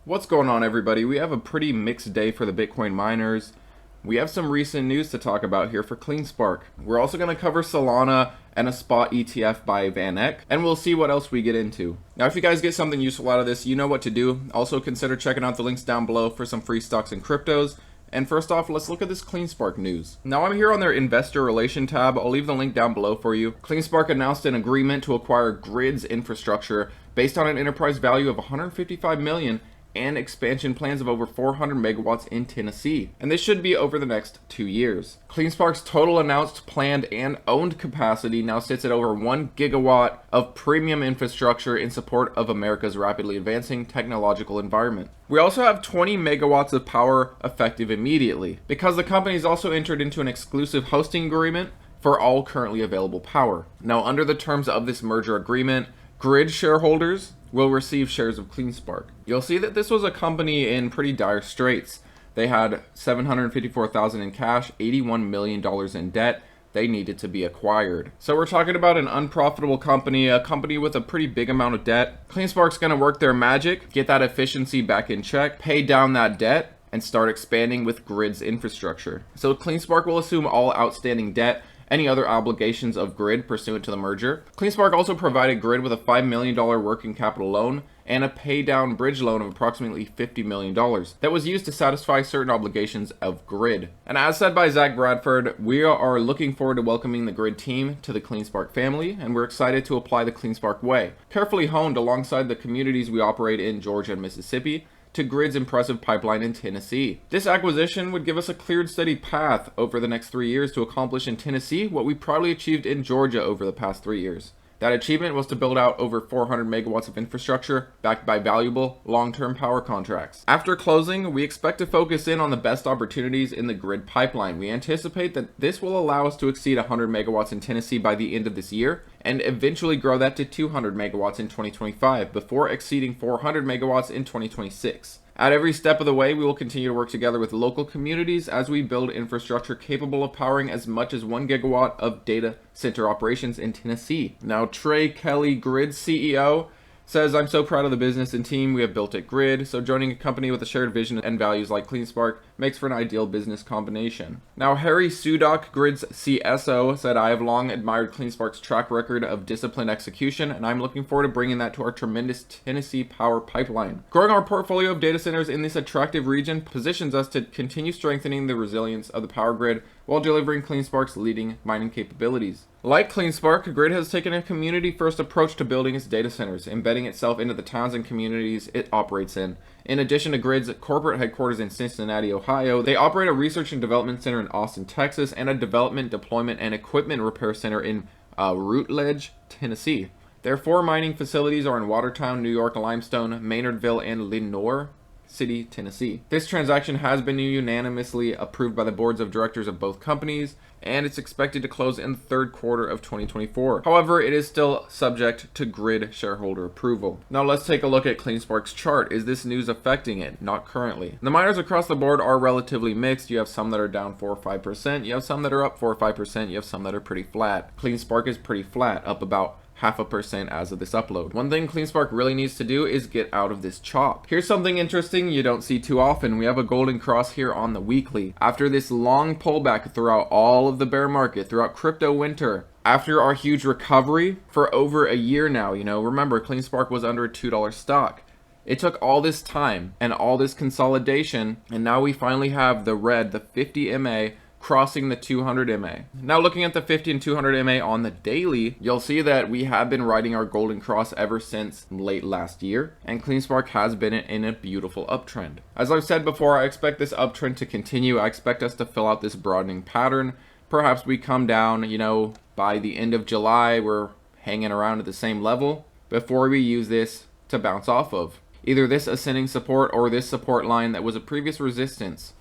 What's going on, everybody? We have a pretty mixed day for the Bitcoin miners. We have some recent news to talk about here for Cleanspark. We're also going to cover Solana and a spot ETF by VanEck, and we'll see what else we get into. Now, if you guys get something useful out of this, you know what to do. Also consider checking out the links down below for some free stocks and cryptos. And first off, let's look at this Cleanspark news. Now, I'm here on their investor relation tab. I'll leave the link down below for you. Cleanspark announced an agreement to acquire Grid's infrastructure based on an enterprise value of $155 million and expansion plans of over 400 megawatts in Tennessee. And this should be over the next 2 years. Cleanspark's total announced, planned, and owned capacity now sits at over 1 gigawatt of premium infrastructure in support of America's rapidly advancing technological environment. We also have 20 megawatts of power effective immediately, because the company's also entered into an exclusive hosting agreement for all currently available power. Now, under the terms of this merger agreement, Grid shareholders will receive shares of Cleanspark. You'll see that this was a company in pretty dire straits. They had $754,000 in cash, $81 million in debt. They needed to be acquired. So we're talking about an unprofitable company, a company with a pretty big amount of debt. Cleanspark's gonna work their magic, get that efficiency back in check, pay down that debt, and start expanding with Grid's infrastructure. So Cleanspark will assume all outstanding debt, any other obligations of Grid pursuant to the merger. Cleanspark also provided Grid with a $5 million working capital loan and a pay down bridge loan of approximately $50 million that was used to satisfy certain obligations of Grid. And as said by Zach Bradford, we are looking forward to welcoming the Grid team to the Cleanspark family, and we're excited to apply the Cleanspark way, carefully honed alongside the communities we operate in Georgia and Mississippi, to Grid's impressive pipeline in Tennessee. This acquisition would give us a cleared, steady path over the next 3 years to accomplish in Tennessee what we proudly achieved in Georgia over the past 3 years. That achievement was to build out over 400 megawatts of infrastructure backed by valuable long-term power contracts. After closing, we expect to focus in on the best opportunities in the Grid pipeline. We anticipate that this will allow us to exceed 100 megawatts in Tennessee by the end of this year and eventually grow that to 200 megawatts in 2025 before exceeding 400 megawatts in 2026. At every step of the way, we will continue to work together with local communities as we build infrastructure capable of powering as much as 1 gigawatt of data center operations in Tennessee. Now, Trey Kelly, Grid CEO, says, "I'm so proud of the business and team we have built at Grid, so joining a company with a shared vision and values like Cleanspark makes for an ideal business combination." Now, Harry Sudock, Grid's CSO, said, "I have long admired Cleanspark's track record of disciplined execution, and I'm looking forward to bringing that to our tremendous Tennessee power pipeline. Growing our portfolio of data centers in this attractive region positions us to continue strengthening the resilience of the power grid while delivering Cleanspark's leading mining capabilities." Like Cleanspark, Grid has taken a community-first approach to building its data centers, embedding itself into the towns and communities it operates in. In addition to Grid's corporate headquarters in Cincinnati, Ohio, they operate a research and development center in Austin, Texas, and a development, deployment, and equipment repair center in Rutledge, Tennessee. Their 4 mining facilities are in Watertown, New York, Limestone, Maynardville, and Lenoir City, Tennessee. This transaction has been unanimously approved by the boards of directors of both companies, and it's expected to close in the third quarter of 2024. However, it is still subject to Grid shareholder approval. Now let's take a look at Cleanspark's chart. Is this news affecting it? Not currently. The miners across the board are relatively mixed. You have some that are down 4 or 5%. You have some that are up 4 or 5%. You have some that are pretty flat. Cleanspark is pretty flat, up about 0.5% as of this upload. One thing Cleanspark really needs to do is get out of this chop. Here's something interesting you don't see too often. We have a golden cross here on the weekly. After this long pullback throughout all of the bear market, throughout crypto winter, after our huge recovery for over a year now, remember Cleanspark was under a $2 stock. It took all this time and all this consolidation, and now we finally have the red, the 50 MA, crossing the 200 MA. Now looking at the 50 and 200 MA on the daily, you'll see that we have been riding our golden cross ever since late last year, and Cleanspark has been in a beautiful uptrend. As I've said before, I expect this uptrend to continue. I expect us to fill out this broadening pattern. Perhaps we come down, by the end of July, we're hanging around at the same level before we use this to bounce off of. Either this ascending support or this support line that was a previous resistance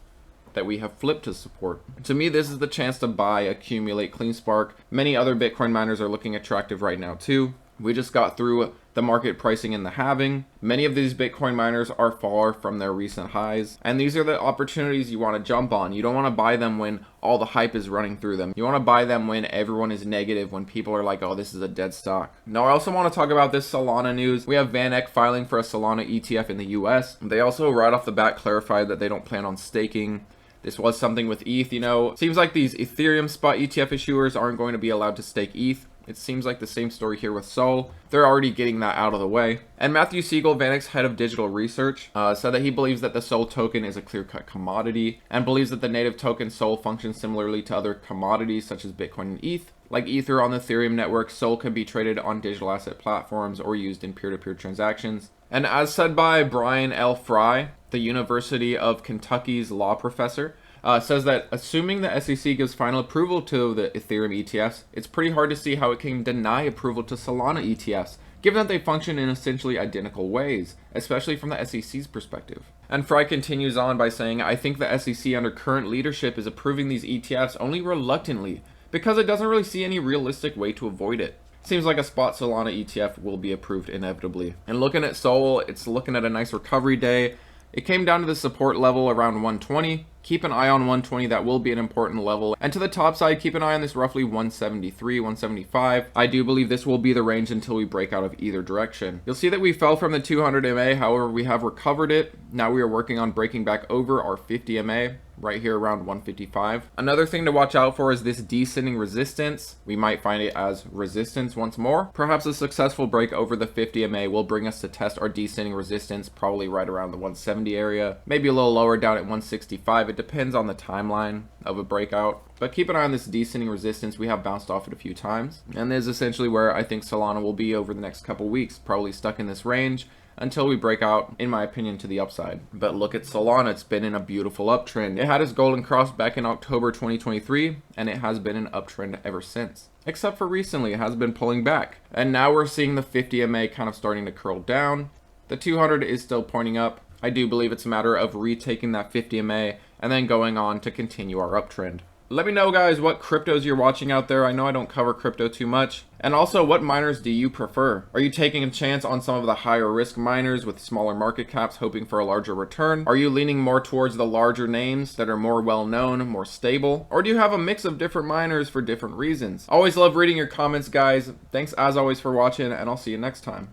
that we have flipped to support. To me, this is the chance to buy, accumulate Cleanspark. Many other Bitcoin miners are looking attractive right now too. We just got through the market pricing in the halving. Many of these Bitcoin miners are far from their recent highs, and these are the opportunities you want to jump on. You don't want to buy them when all the hype is running through them. You want to buy them when everyone is negative, when people are like, oh, this is a dead stock. Now, I also want to talk about this Solana news. We have VanEck filing for a Solana ETF in the US. They also right off the bat clarified that they don't plan on staking. This was something with ETH, you know. Seems like these Ethereum spot ETF issuers aren't going to be allowed to stake ETH. It seems like the same story here with Sol. They're already getting that out of the way. And Matthew Siegel, VanEck's head of digital research, said that he believes that the Sol token is a clear-cut commodity and believes that the native token Sol functions similarly to other commodities such as Bitcoin and ETH. Like Ether on the Ethereum network, Sol can be traded on digital asset platforms or used in peer-to-peer transactions. And as said by Brian L. Fry, the University of Kentucky's law professor, says that assuming the SEC gives final approval to the Ethereum ETFs, it's pretty hard to see how it can deny approval to Solana ETFs, given that they function in essentially identical ways, especially from the SEC's perspective. And Fry continues on by saying, I think the SEC under current leadership is approving these ETFs only reluctantly, because it doesn't really see any realistic way to avoid it. Seems like a spot Solana ETF will be approved inevitably. And looking at Sol, it's looking at a nice recovery day. It came down to the support level around 120. Keep an eye on 120, that will be an important level. And to the top side, keep an eye on this roughly 173, 175. I do believe this will be the range until we break out of either direction. You'll see that we fell from the 200 MA, however, we have recovered it. Now we are working on breaking back over our 50 MA. Right here around 155. Another thing to watch out for is this descending resistance. We might find it as resistance once more. Perhaps a successful break over the 50 MA will bring us to test our descending resistance, probably right around the 170 area, maybe a little lower down at 165. It depends on the timeline of a breakout. But keep an eye on this descending resistance. We have bounced off it a few times. And this is essentially where I think Solana will be over the next couple weeks, probably stuck in this range until we break out, in my opinion, to the upside. But look at Solana, it's been in a beautiful uptrend. It had its golden cross back in October 2023, and it has been an uptrend ever since. Except for recently, it has been pulling back. And now we're seeing the 50 MA kind of starting to curl down. The 200 is still pointing up. I do believe it's a matter of retaking that 50 MA and then going on to continue our uptrend. Let me know, guys, what cryptos you're watching out there. I know I don't cover crypto too much. And also, what miners do you prefer? Are you taking a chance on some of the higher risk miners with smaller market caps hoping for a larger return? Are you leaning more towards the larger names that are more well known, more stable? Or do you have a mix of different miners for different reasons? Always love reading your comments, guys. Thanks as always for watching, and I'll see you next time.